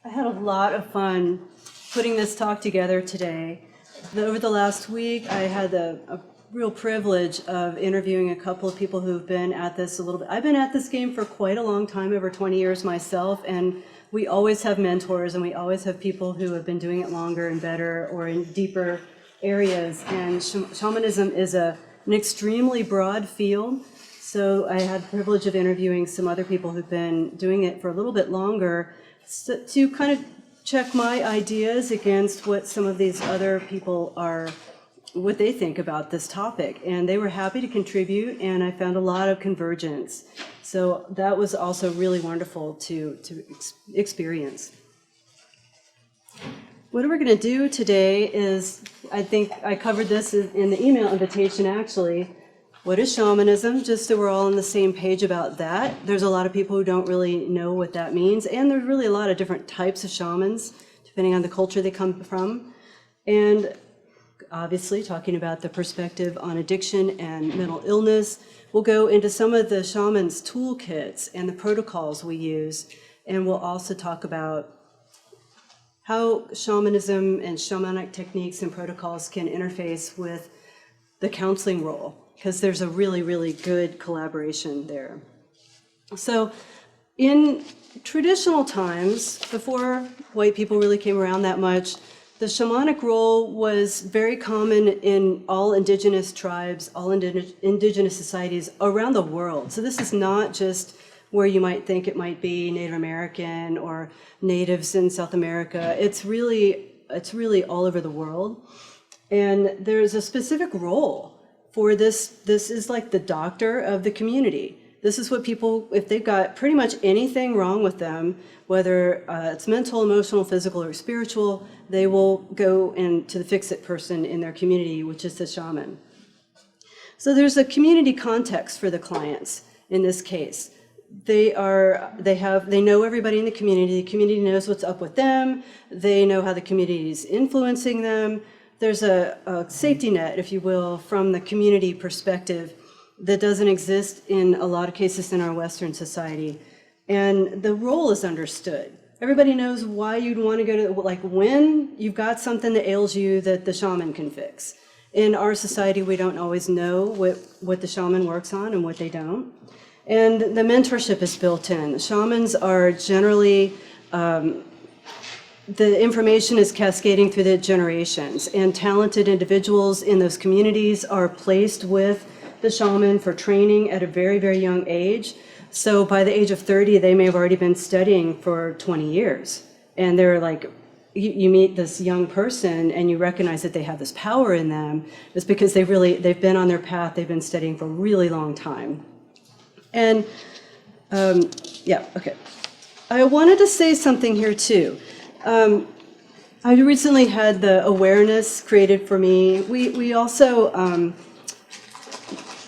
I had a lot of fun putting this talk together today. Over the last week, I had a real privilege of interviewing a couple of people who've been at this a little bit. I've been at this game for quite a long time, over 20 years myself, and we always have mentors and we always have people who have been doing it longer and better or in deeper areas. And shamanism is an extremely broad field. So I had the privilege of interviewing some other people who've been doing it for a little bit longer, so to kind of check my ideas against what some of these other people are, what they think about this topic. And they were happy to contribute, and I found a lot of convergence. So that was also really wonderful to experience. What we're going to do today is, I think I covered this in the email invitation actually. What is shamanism? Just so we're all on the same page about that. There's a lot of people who don't really know what that means, and there's really a lot of different types of shamans, depending on the culture they come from. And obviously, talking about the perspective on addiction and mental illness, we'll go into some of the shamans' toolkits and the protocols we use, and we'll also talk about how shamanism and shamanic techniques and protocols can interface with the counseling role, because there's a really, really good collaboration there. So in traditional times, before white people really came around that much, the shamanic role was very common in all indigenous tribes, all indigenous societies around the world. So this is not just where you might think it might be Native American or natives in South America. It's really all over the world. And there's a specific role for this. This is like the doctor of the community. This is what people, if they've got pretty much anything wrong with them, whether it's mental, emotional, physical, or spiritual, they will go to the fix-it person in their community, which is the shaman. So there's a community context for the clients in this case. They know everybody in the community knows what's up with them, they know how the community is influencing them. There's a safety net, if you will, from the community perspective that doesn't exist in a lot of cases in our Western society. And the role is understood. Everybody knows why you'd want to go to, like when you've got something that ails you that the shaman can fix. In our society, we don't always know what the shaman works on and what they don't. And the mentorship is built in. Shamans are generally, the information is cascading through the generations, and talented individuals in those communities are placed with the shaman for training at a very, very young age. So by the age of 30, they may have already been studying for 20 years. And they're like, you meet this young person and you recognize that they have this power in them. It's because they've been on their path, they've been studying for a really long time. And okay. I wanted to say something here too. I recently had the awareness created for me. We also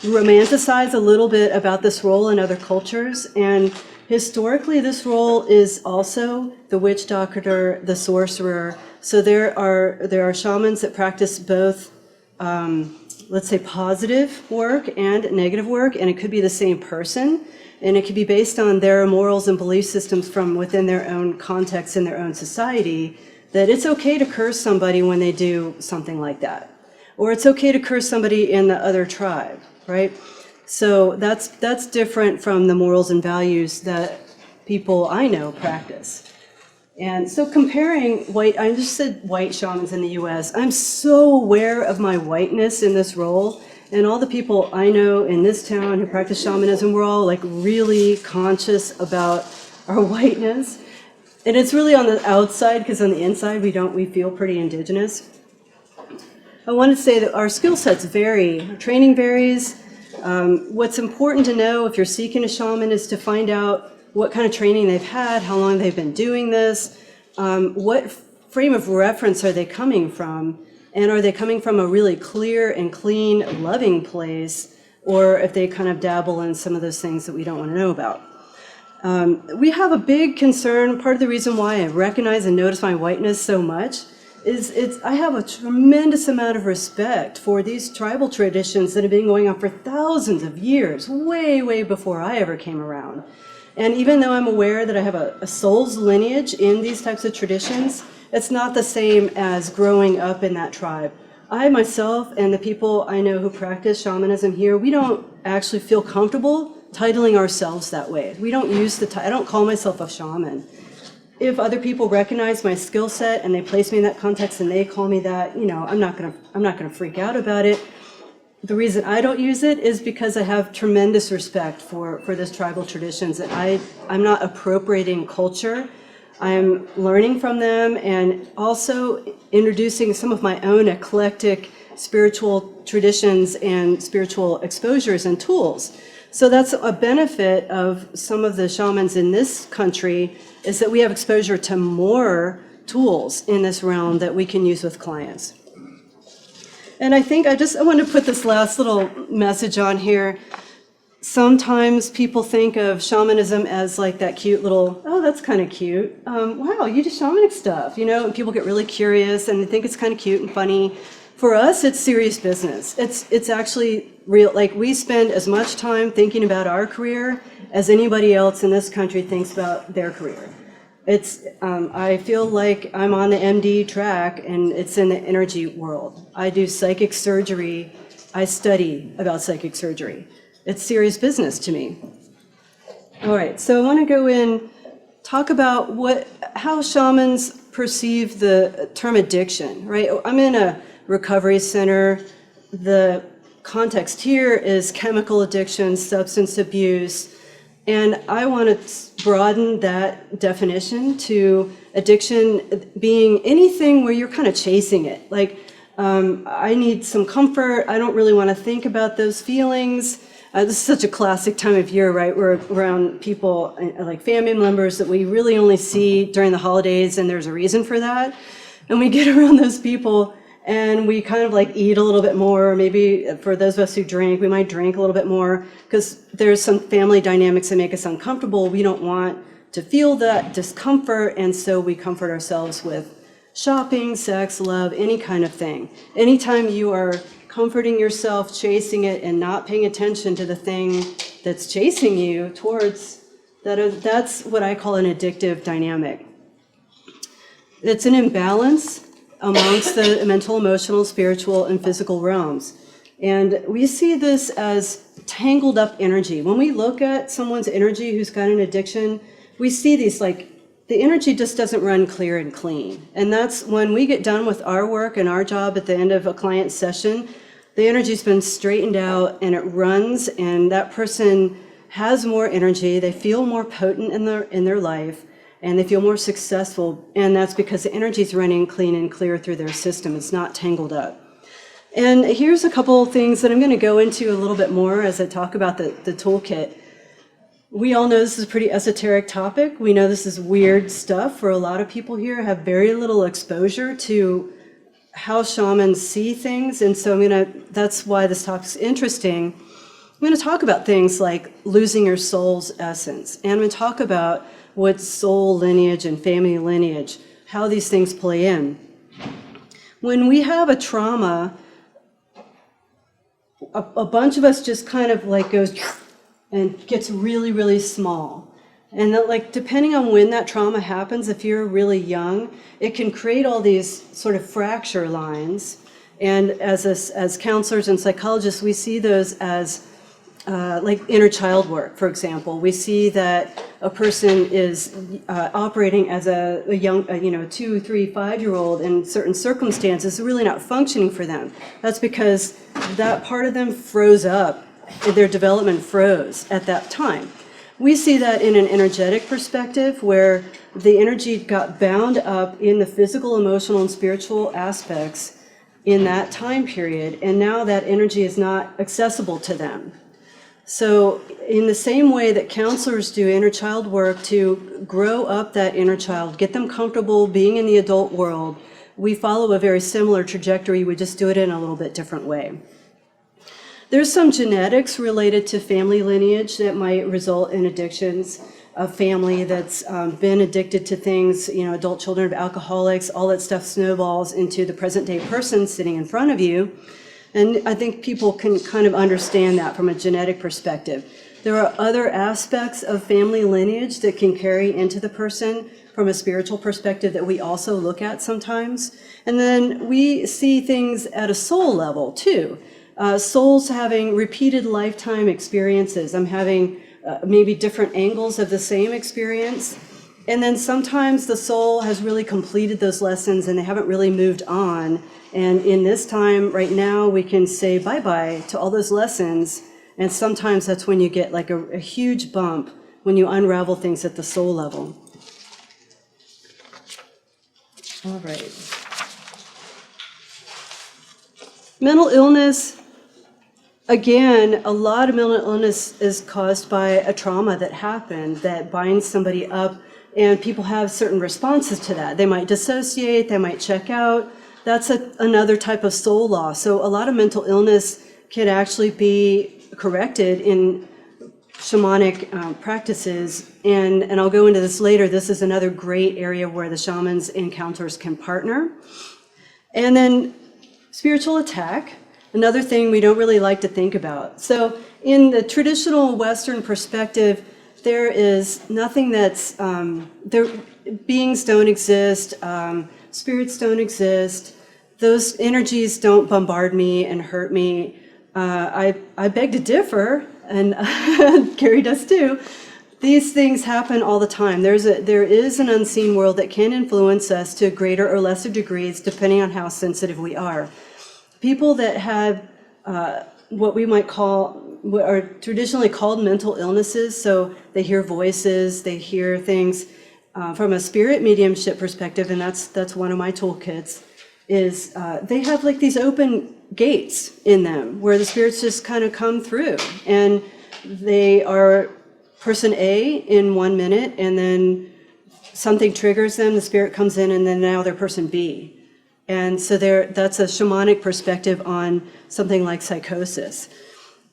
romanticize a little bit about this role in other cultures, and historically this role is also the witch doctor, the sorcerer. So there are shamans that practice both, let's say, positive work and negative work, and it could be the same person. And it could be based on their morals and belief systems from within their own context in their own society, that it's okay to curse somebody when they do something like that. Or it's okay to curse somebody in the other tribe, right? So that's different from the morals and values that people I know practice. And so comparing I just said white shamans in the US, I'm so aware of my whiteness in this role. And all the people I know in this town who practice shamanism, we're all like really conscious about our whiteness. And it's really on the outside, because on the inside we feel pretty indigenous. I want to say that our skill sets vary, our training varies. What's important to know if you're seeking a shaman is to find out what kind of training they've had, how long they've been doing this, what frame of reference are they coming from. And are they coming from a really clear and clean, loving place, or if they kind of dabble in some of those things that we don't want to know about? We have a big concern. Part of the reason why I recognize and notice my whiteness so much is I have a tremendous amount of respect for these tribal traditions that have been going on for thousands of years, way, way before I ever came around. And even though I'm aware that I have a soul's lineage in these types of traditions, it's not the same as growing up in that tribe. I myself and the people I know who practice shamanism here, we don't actually feel comfortable titling ourselves that way. We don't use the I don't call myself a shaman. If other people recognize my skill set and they place me in that context and they call me that, I'm not gonna freak out about it. The reason I don't use it is because I have tremendous respect for this tribal traditions, and I'm not appropriating culture. I'm learning from them and also introducing some of my own eclectic spiritual traditions and spiritual exposures and tools. So that's a benefit of some of the shamans in this country, is that we have exposure to more tools in this realm that we can use with clients. And I think I want to put this last little message on here. Sometimes people think of shamanism as like that cute little, oh, that's kind of cute. Wow, you do shamanic stuff, and people get really curious and they think it's kind of cute and funny. For us, it's serious business. It's actually real. Like, we spend as much time thinking about our career as anybody else in this country thinks about their career. I feel like I'm on the MD track, and it's in the energy world. I do psychic surgery. I study about psychic surgery. It's serious business to me. All right, so I want to go in, talk about how shamans perceive the term addiction, right? I'm in a recovery center. The context here is chemical addiction, substance abuse, and I want to broaden that definition to addiction being anything where you're kind of chasing it. Like, I need some comfort. I don't really want to think about those feelings. This is such a classic time of year, right? We're around people like family members that we really only see during the holidays, and there's a reason for that. And we get around those people and we kind of like eat a little bit more. Maybe for those of us who drink, we might drink a little bit more because there's some family dynamics that make us uncomfortable. We don't want to feel that discomfort, and so we comfort ourselves with shopping, sex, love, any kind of thing. Anytime you are comforting yourself, chasing it, and not paying attention to the thing that's chasing you towards that's what I call an addictive dynamic. It's an imbalance amongst the mental, emotional, spiritual, and physical realms. And we see this as tangled up energy. When we look at someone's energy who's got an addiction, we see these like, the energy just doesn't run clear and clean. And that's when we get done with our work and our job at the end of a client session, the energy's been straightened out and it runs, and that person has more energy, they feel more potent in their life, and they feel more successful, and that's because the energy's running clean and clear through their system. It's not tangled up. And here's a couple of things that I'm going to go into a little bit more as I talk about the toolkit. We all know this is a pretty esoteric topic. We know this is weird stuff for a lot of people here, have very little exposure to how shamans see things, and so that's why this topic's interesting. I'm going to talk about things like losing your soul's essence, and I'm going to talk about what soul lineage and family lineage, how these things play in. When we have a trauma, a bunch of us just kind of like goes and gets really, really small. And that, like, depending on when that trauma happens, if you're really young, it can create all these sort of fracture lines. And as counselors and psychologists, we see those as like inner child work, for example. We see that a person is operating as a young, 2, 3, 5-year-old in certain circumstances, really not functioning for them. That's because that part of them froze up, their development froze at that time. We see that in an energetic perspective, where the energy got bound up in the physical, emotional, and spiritual aspects in that time period, and now that energy is not accessible to them. So in the same way that counselors do inner child work to grow up that inner child, get them comfortable being in the adult world, we follow a very similar trajectory, we just do it in a little bit different way. There's some genetics related to family lineage that might result in addictions. A family that's been addicted to things, adult children of alcoholics, all that stuff snowballs into the present day person sitting in front of you. And I think people can kind of understand that from a genetic perspective. There are other aspects of family lineage that can carry into the person from a spiritual perspective that we also look at sometimes. And then we see things at a soul level too. Souls having repeated lifetime experiences. I'm having maybe different angles of the same experience. And then sometimes the soul has really completed those lessons and they haven't really moved on. And in this time, right now, we can say bye-bye to all those lessons. And sometimes that's when you get like a huge bump when you unravel things at the soul level. All right. Mental illness, again, a lot of mental illness is caused by a trauma that happened that binds somebody up, and people have certain responses to that. They might dissociate, they might check out. That's another type of soul loss. So a lot of mental illness can actually be corrected in shamanic practices, and I'll go into this later. This is another great area where the shamans and counselors can partner. And then spiritual attack, another thing we don't really like to think about. So in the traditional Western perspective, there is nothing that's, beings don't exist, spirits don't exist, those energies don't bombard me and hurt me. I beg to differ, and Carrie does too. These things happen all the time. There is an unseen world that can influence us to greater or lesser degrees depending on how sensitive we are. People that have what we might call, what are traditionally called mental illnesses, so they hear voices, they hear things from a spirit mediumship perspective, and that's one of my toolkits, is they have like these open gates in them where the spirits just kind of come through, and they are person A in 1 minute, and then something triggers them, the spirit comes in, and then now they're person B. And so that's a shamanic perspective on something like psychosis.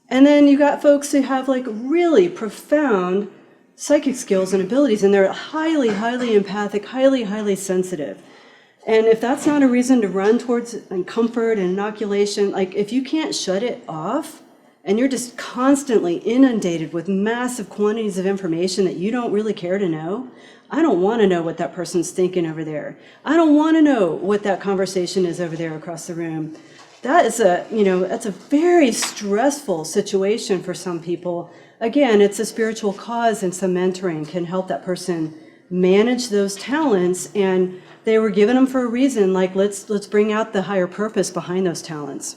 And then you got folks who have like really profound psychic skills and abilities, and they're highly, highly empathic, highly, highly sensitive. And if that's not a reason to run towards comfort and inoculation, like if you can't shut it off and you're just constantly inundated with massive quantities of information that you don't really care to know, I don't want to know what that person's thinking over there. I don't want to know what that conversation is over there across the room. That is that's a very stressful situation for some people. Again, it's a spiritual cause, and some mentoring can help that person manage those talents, and they were given them for a reason. Like let's bring out the higher purpose behind those talents.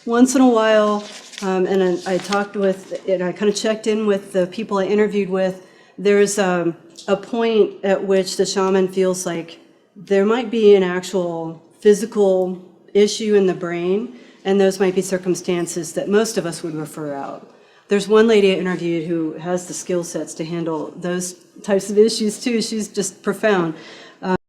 Once in a while, and I talked with, and I kind of checked in with the people I interviewed with, there's a point at which the shaman feels like there might be an actual physical issue in the brain, and those might be circumstances that most of us would refer out. There's one lady I interviewed who has the skill sets to handle those types of issues too. She's just profound.